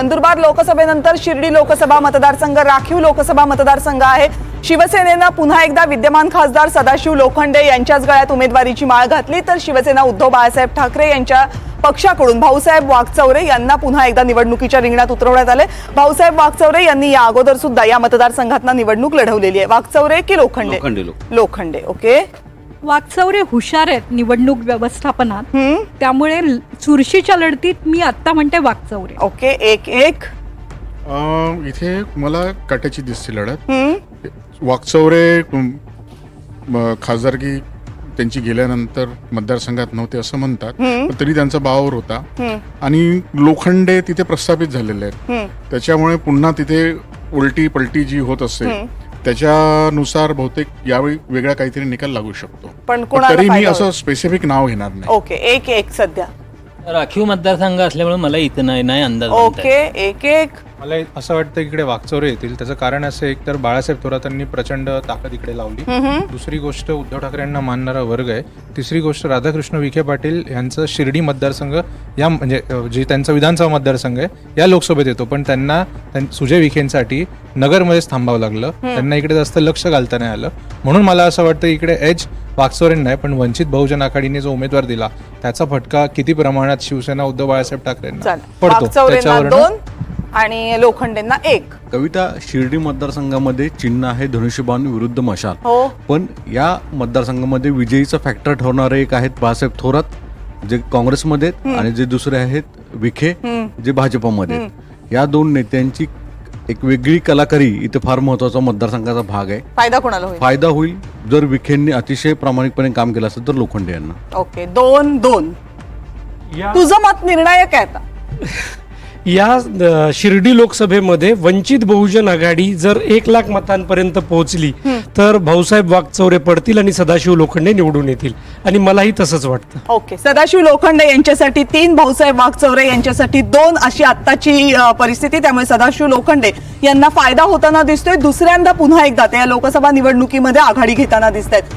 नंदुरबार लोकसभेनंतर शिर्डी लोकसभा मतदारसंघ राखीव लोकसभा मतदारसंघ आहे। शिवसेनेनं पुन्हा एकदा विद्यमान खासदार सदाशिव लोखंडे यांच्याच गळ्यात उमेदवारीची माळ घातली, तर शिवसेना उद्धव बाळासाहेब ठाकरे यांच्या पक्षाकडून भाऊसाहेब वागचौरे यांना पुन्हा एकदा निवडणुकीच्या रिंगणात उतरवण्यात आले। भाऊसाहेब वागचौरे यांनी या अगोदर सुद्धा या मतदारसंघातून निवडणूक लढवलेली आहे। वागचौरे की लोखंडे? लोखंडे। ओके, वागचौरे हुशार आहेत निवडणूक व्यवस्थापनात, त्यामुळे चुरशीच्या लढतीत मी आता म्हणते वागचौरे। ओके, एक एक इथे मला काट्याची दिसते लढत। वागचौरे खासदारकी त्यांची गेल्यानंतर मतदारसंघात नव्हते असं म्हणतात, पण तरी त्यांचा बावर होता आणि लोखंडे तिथे प्रस्थापित झालेले आहेत, त्याच्यामुळे पुन्हा तिथे उलटी पलटी जी होत असते त्याच्यानुसार बहुतेक यावेळी वेगळा काहीतरी निकाल लागू शकतो, पण तरी मी असं स्पेसिफिक नाव घेणार नाही। ओके, एक एक सध्या राखीव मतदारसंघ असल्यामुळे मला इथं नाही अंदाज। ओके, एक एक मला असं वाटतं इकडे वागचौरे येतील। त्याचं कारण असं एक तर बाळासाहेब थोरातांनी प्रचंड ताकद इकडे लावली, दुसरी गोष्ट उद्धव ठाकरेंना मानणारा वर्ग आहे, तिसरी गोष्ट राधाकृष्ण विखे पाटील यांचं शिर्डी मतदारसंघ या म्हणजे जे त्यांचा विधानसभा मतदारसंघ आहे या लोकसभेत येतो, पण त्यांना सुजय विखेंसाठी नगरमध्येच थांबावं लागलं, त्यांना इकडे जास्त लक्ष घालता नाही आलं, म्हणून मला असं वाटतं इकडे एच वागचौरेंना आहे, पण वंचित बहुजन आघाडीने जो उमेदवार दिला त्याचा फटका किती प्रमाणात शिवसेना उद्धव बाळासाहेब ठाकरेंना पडतो त्याच्यावर आणि लोखंडेंना एक। कविता, शिर्डी मतदारसंघामध्ये चिन्ह आहे धनुष्यबाण विरुद्ध मशाल, पण या मतदारसंघामध्ये विजयीचा फॅक्टर ठरणारे एक आहेत बाळासाहेब थोरात जे काँग्रेसमध्ये आणि जे दुसरे आहेत विखे जे भाजपमध्ये। या दोन नेत्यांची एक वेगळी कलाकारी इथे फार महत्वाचा मतदारसंघाचा भाग आहे। फायदा कोणाला होईल? फायदा होईल जर विखेंनी अतिशय प्रामाणिकपणे काम केलं असेल तर लोखंडे यांना। ओके, 2-2 तुझं मत निर्णायक आहे आता। या शिर्डी लोकसभेमध्ये वंचित बहुजन आघाडी जर 1 लाख मतांपर्यंत पोहोचली तर भाऊसाहेब वागचौरे पडतील आणि सदाशिव लोखंडे निवडून येतील, आणि मलाही तसंच वाटतं। ओके, सदाशिव लोखंडे यांच्यासाठी 3, भाऊसाहेब वागचौरे यांच्यासाठी 2 अशी आत्ताची परिस्थिती, त्यामुळे सदाशिव लोखंडे यांना फायदा होताना दिसतोय। दुसऱ्यांदा पुन्हा एकदा त्या लोकसभा निवडणुकीमध्ये आघाडी घेताना दिसत आहेत।